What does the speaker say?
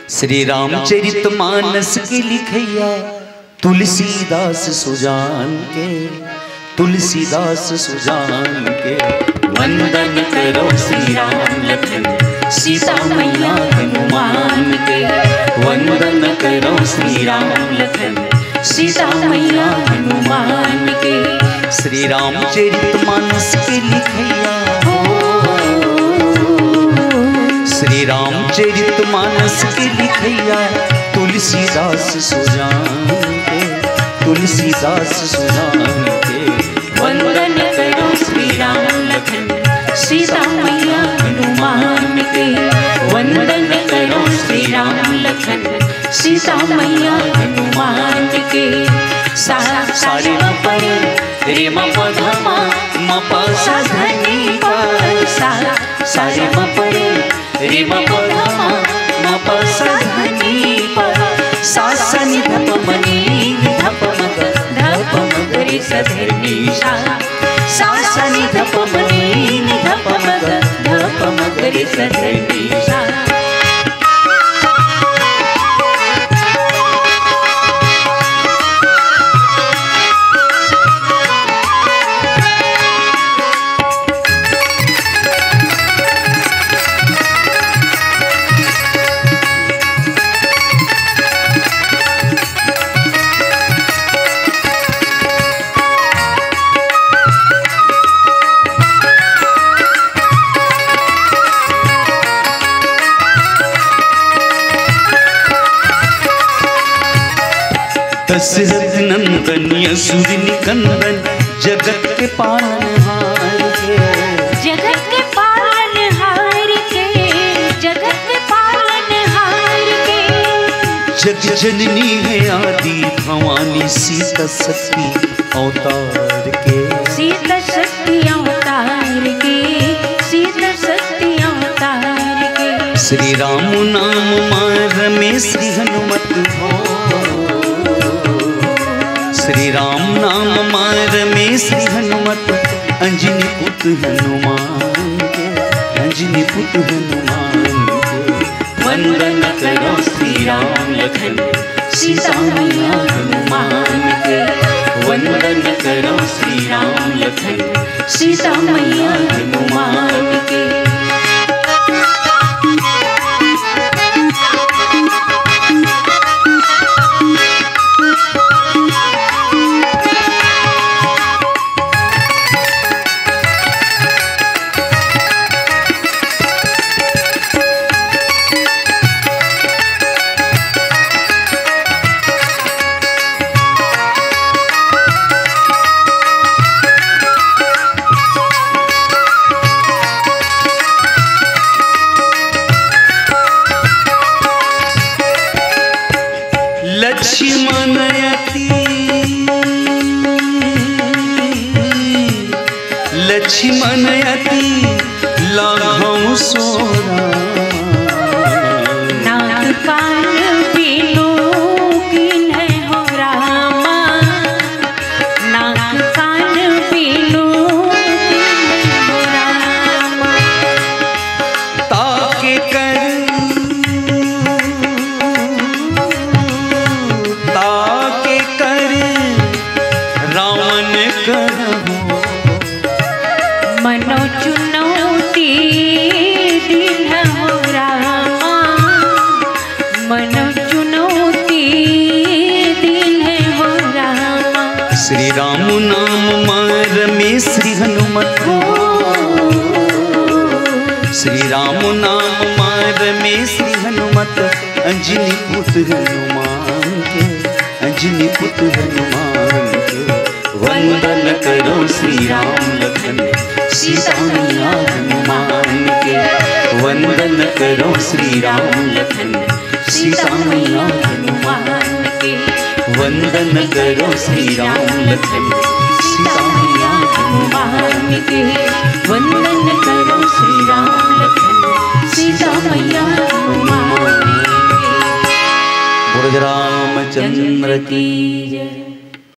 श्री रामचरितमानस की लिखैया तुलसीदास सुजान के, तुलसीदास सुजान के। वंदन करो श्री राम लखन सीता मैया हनुमान के, वंदन करो श्री राम लखन सीता मैया हनुमान के। श्री रामचरितमानस की लिखैया हो, श्री रामचरितमानस की लिखैया तुलसीदास सुजान के, तुलसीदास सुजान के। वंदन करो श्री राम लखन सीता मैया हनुमान के, वंदन करो श्री राम लखन सीता मैया हनुमान के। सारे म परे रे म प ध म प सा ध नि प सा, सारे म परे रे म प ध म प सा ध नि प सा सा नि ध प म नि ध प म ग ध प म ग रे सा ध नि सा, सा सा नि ध प म नि ध प म ग ध प म ग रे सा ध नि सा। दशरथ नंदन असुर निकंदन जगत के पालनहार के, जगत के पालनहार के, जगत के पालनहार के। जग जननी है आदि भवानी सीता शक्ति अवतार के, सीता शक्ति अवतार के, सीता शक्ति अवतार के। श्री राम नाम मार में श्री हनुमत हो, श्री राम नाम मार में श्री हनुमत अंजनी पुत हनुमान के, अंजनी पुत हनुमान के। वंदन करो श्री राम लखन सीता मैया हनुमान के, वंदन करो श्री राम लखन सीता मैया हनुमान के। लक्ष्मण अति लाघव सोरा, नाग कान बिनु किन्है हो रामा, नाग कान बिनु किन्है हो रामा। ताके कर रावण करहु मनो चुनौती दिन्हु रामा, मनो चुनौती दिन्हु रामा। श्री राम नाम मार में श्री हनुमत हो, श्री राम नाम मार में श्री हनुमत अंजनी पुत हनुमान के, अंजनी पुत हनुमान के। वंदन करो श्री राम लखन सीता मैया हनुमान के, वंदन करो श्री राम लखन सीता मैया हनुमान के। वंदन करो श्री राम लखन सीता मैया हनुमान के, वंदन करो श्री राम लखन सीता मैया हनुमान के। बोल रामचंद्र की जय।